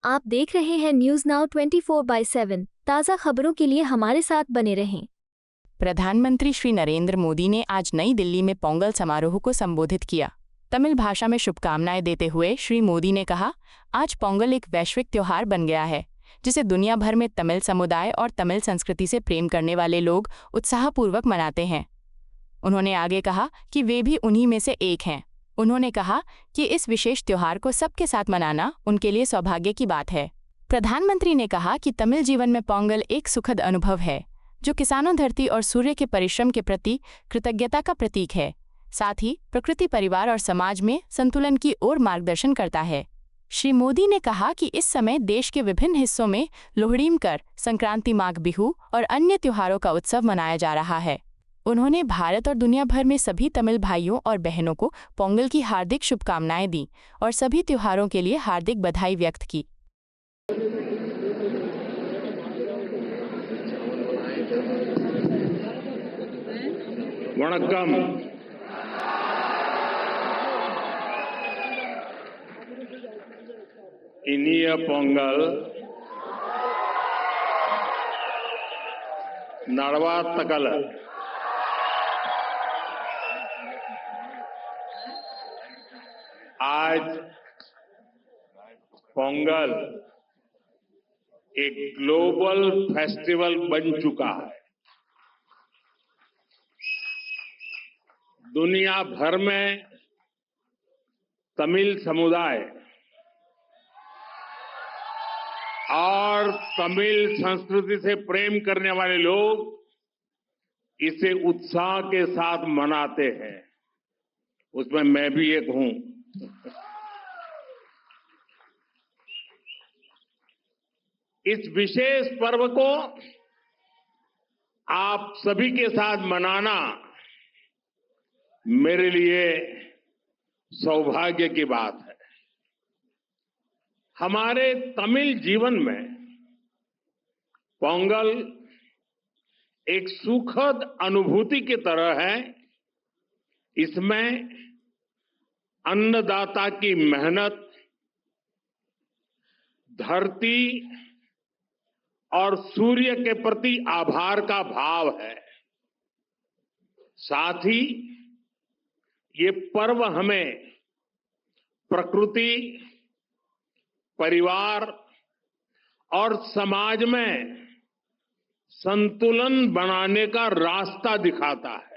आप देख रहे हैं न्यूज नाउ 24/7। ताज़ा खबरों के लिए हमारे साथ बने रहें। प्रधानमंत्री श्री नरेंद्र मोदी ने आज नई दिल्ली में पोंगल समारोह को संबोधित किया। तमिल भाषा में शुभकामनाएं देते हुए श्री मोदी ने कहा, आज पोंगल एक वैश्विक त्योहार बन गया है जिसे दुनिया भर में तमिल समुदाय और तमिल संस्कृति से प्रेम करने वाले लोग उत्साहपूर्वक मनाते हैं। उन्होंने आगे कहा कि वे भी उन्हीं में से एक हैं। उन्होंने कहा कि इस विशेष त्योहार को सबके साथ मनाना उनके लिए सौभाग्य की बात है। प्रधानमंत्री ने कहा कि तमिल जीवन में पोंगल एक सुखद अनुभव है जो किसानों, धरती और सूर्य के परिश्रम के प्रति कृतज्ञता का प्रतीक है। साथ ही प्रकृति, परिवार और समाज में संतुलन की ओर मार्गदर्शन करता है। श्री मोदी ने कहा कि इस समय देश के विभिन्न हिस्सों में लोहड़ीमकर, संक्रांति, माघ बिहू और अन्य त्योहारों का उत्सव मनाया जा रहा है। उन्होंने भारत और दुनिया भर में सभी तमिल भाइयों और बहनों को पोंगल की हार्दिक शुभकामनाएं दी और सभी त्योहारों के लिए हार्दिक बधाई व्यक्त की। वणक्कम। इनिय पोंगल नड़वातकल आज पोंगल एक ग्लोबल फेस्टिवल बन चुका है। दुनिया भर में तमिल समुदाय और तमिल संस्कृति से प्रेम करने वाले लोग इसे उत्साह के साथ मनाते हैं। उसमें मैं भी एक हूं। इस विशेष पर्व को आप सभी के साथ मनाना मेरे लिए सौभाग्य की बात है। हमारे तमिल जीवन में पोंगल एक सुखद अनुभूति की तरह है। इसमें अन्नदाता की मेहनत, धरती और सूर्य के प्रति आभार का भाव है। साथ ही ये पर्व हमें प्रकृति, परिवार और समाज में संतुलन बनाने का रास्ता दिखाता है।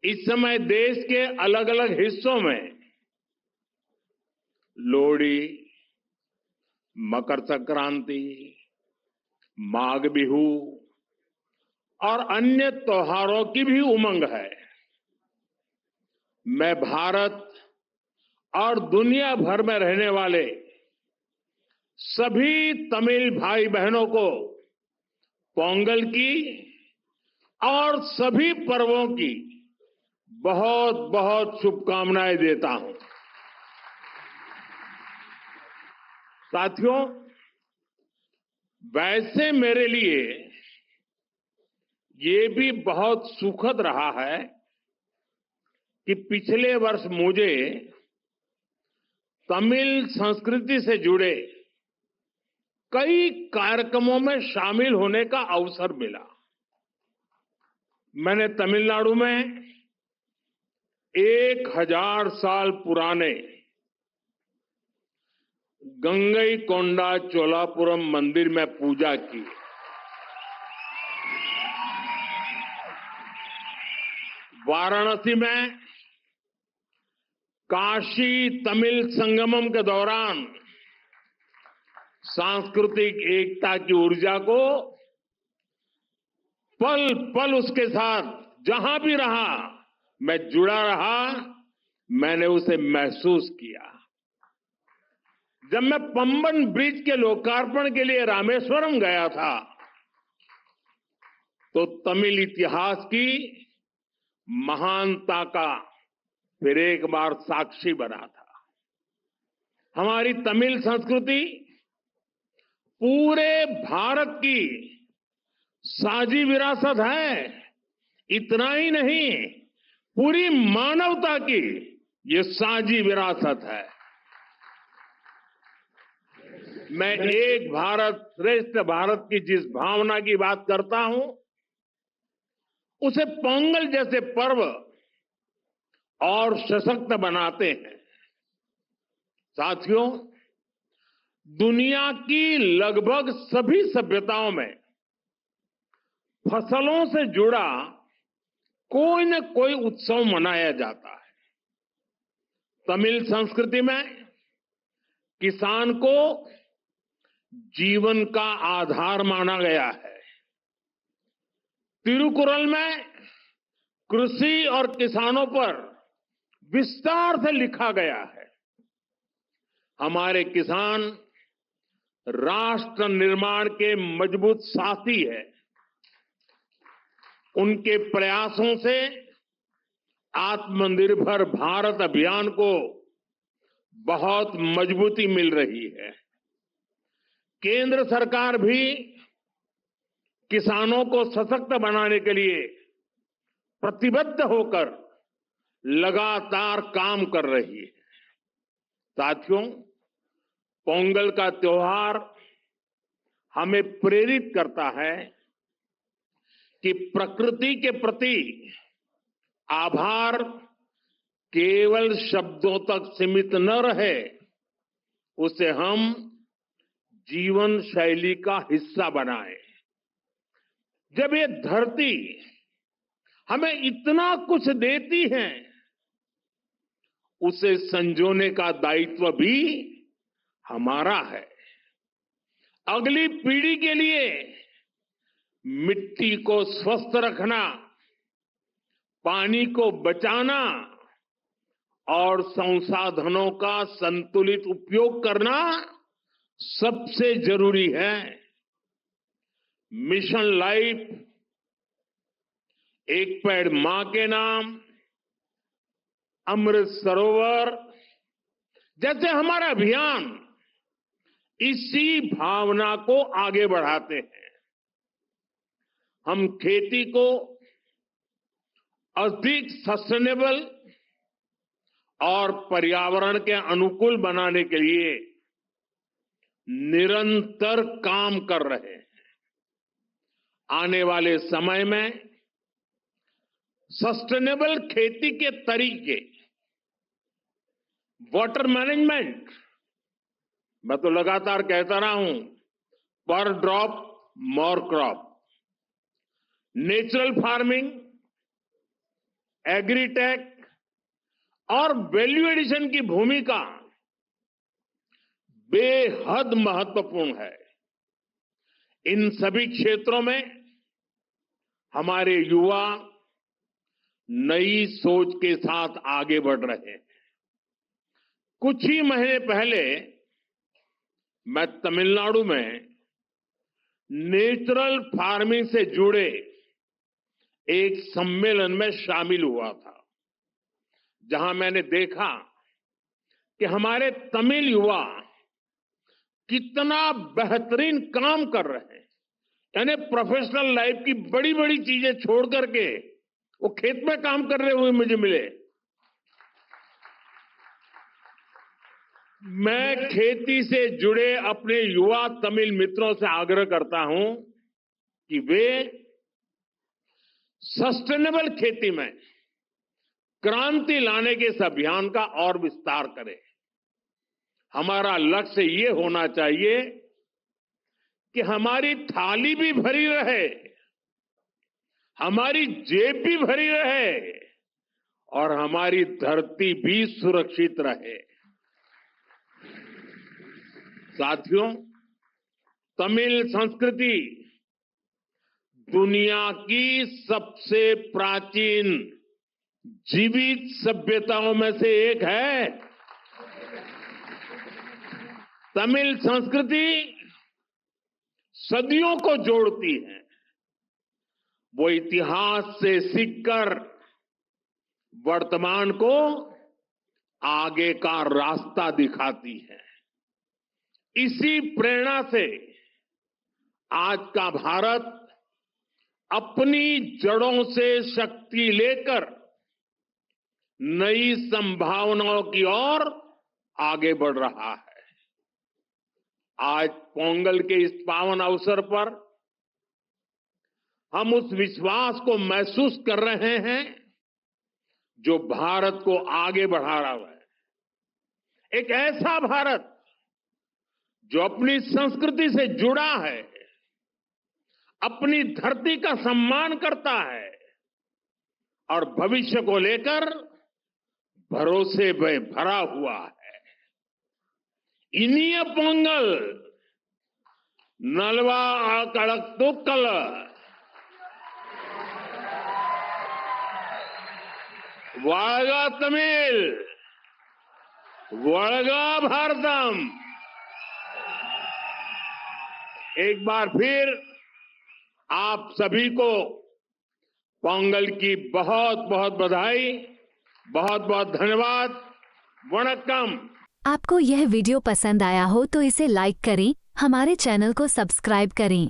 इस समय देश के अलग अलग हिस्सों में लोहड़ी, मकर संक्रांति, माघ बिहू और अन्य त्योहारों की भी उमंग है। मैं भारत और दुनिया भर में रहने वाले सभी तमिल भाई बहनों को पोंगल की और सभी पर्वों की बहुत बहुत शुभकामनाएं देता हूं। साथियों, वैसे मेरे लिए ये भी बहुत सुखद रहा है कि पिछले वर्ष मुझे तमिल संस्कृति से जुड़े कई कार्यक्रमों में शामिल होने का अवसर मिला। मैंने तमिलनाडु में 1000 साल पुराने गंगईकोंडा चोलापुरम मंदिर में पूजा की। वाराणसी में काशी तमिल संगमम के दौरान सांस्कृतिक एकता की ऊर्जा को पल पल उसके साथ जहां भी रहा मैं जुड़ा रहा, मैंने उसे महसूस किया। जब मैं पंबन ब्रिज के लोकार्पण के लिए रामेश्वरम गया था तो तमिल इतिहास की महानता का फिर एक बार साक्षी बना था। हमारी तमिल संस्कृति पूरे भारत की साझी विरासत है। इतना ही नहीं, पूरी मानवता की ये साझी विरासत है। मैं एक भारत श्रेष्ठ भारत की जिस भावना की बात करता हूं, उसे पोंगल जैसे पर्व और सशक्त बनाते हैं। साथियों, दुनिया की लगभग सभी सभ्यताओं में फसलों से जुड़ा कोई न कोई उत्सव मनाया जाता है। तमिल संस्कृति में किसान को जीवन का आधार माना गया है। तिरुकुरल में कृषि और किसानों पर विस्तार से लिखा गया है। हमारे किसान राष्ट्र निर्माण के मजबूत साथी है। उनके प्रयासों से आत्मनिर्भर भारत अभियान को बहुत मजबूती मिल रही है। केंद्र सरकार भी किसानों को सशक्त बनाने के लिए प्रतिबद्ध होकर लगातार काम कर रही है। साथियों, पोंगल का त्योहार हमें प्रेरित करता है कि प्रकृति के प्रति आभार केवल शब्दों तक सीमित न रहे, उसे हम जीवन शैली का हिस्सा बनाएं। जब ये धरती हमें इतना कुछ देती है, उसे संजोने का दायित्व भी हमारा है। अगली पीढ़ी के लिए मिट्टी को स्वस्थ रखना, पानी को बचाना और संसाधनों का संतुलित उपयोग करना सबसे जरूरी है। मिशन लाइफ, एक पेड़ मां के नाम, अमृत सरोवर जैसे हमारा अभियान इसी भावना को आगे बढ़ाते हैं। हम खेती को अधिक सस्टेनेबल और पर्यावरण के अनुकूल बनाने के लिए निरंतर काम कर रहे हैं। आने वाले समय में सस्टेनेबल खेती के तरीके, वाटर मैनेजमेंट, मैं तो लगातार कहता रहा हूं, पर drop more crop, natural farming, agritech और वैल्यू एडिशन की भूमिका बेहद महत्वपूर्ण है। इन सभी क्षेत्रों में हमारे युवा नई सोच के साथ आगे बढ़ रहे हैं। कुछ ही महीने पहले मैं तमिलनाडु में नेचुरल फार्मिंग से जुड़े एक सम्मेलन में शामिल हुआ था, जहां मैंने देखा कि हमारे तमिल युवा कितना बेहतरीन काम कर रहे हैं। यानी प्रोफेशनल लाइफ की बड़ी बड़ी चीजें छोड़ करके वो खेत में काम कर रहे हुए मुझे मिले। मैं खेती से जुड़े अपने युवा तमिल मित्रों से आग्रह करता हूं कि वे सस्टेनेबल खेती में क्रांति लाने के इस अभियान का और विस्तार करें। हमारा लक्ष्य ये होना चाहिए कि हमारी थाली भी भरी रहे, हमारी जेब भी भरी रहे और हमारी धरती भी सुरक्षित रहे। साथियों, तमिल संस्कृति दुनिया की सबसे प्राचीन जीवित सभ्यताओं में से एक है। तमिल संस्कृति सदियों को जोड़ती है। वो इतिहास से सीखकर वर्तमान को आगे का रास्ता दिखाती है। इसी प्रेरणा से आज का भारत अपनी जड़ों से शक्ति लेकर नई संभावनाओं की ओर आगे बढ़ रहा है। आज पोंगल के इस पावन अवसर पर हम उस विश्वास को महसूस कर रहे हैं जो भारत को आगे बढ़ा रहा है। एक ऐसा भारत जो अपनी संस्कृति से जुड़ा है, अपनी धरती का सम्मान करता है और भविष्य को लेकर भरोसे में भरा हुआ है। इनिय पोंगल नलवा कड़कतुक्कल वागा तमिल वड़गा भारतम। एक बार फिर आप सभी को पोंगल की बहुत बहुत बधाई, बहुत बहुत धन्यवाद। वणक्कम। आपको यह वीडियो पसंद आया हो तो इसे लाइक करें, हमारे चैनल को सब्सक्राइब करें।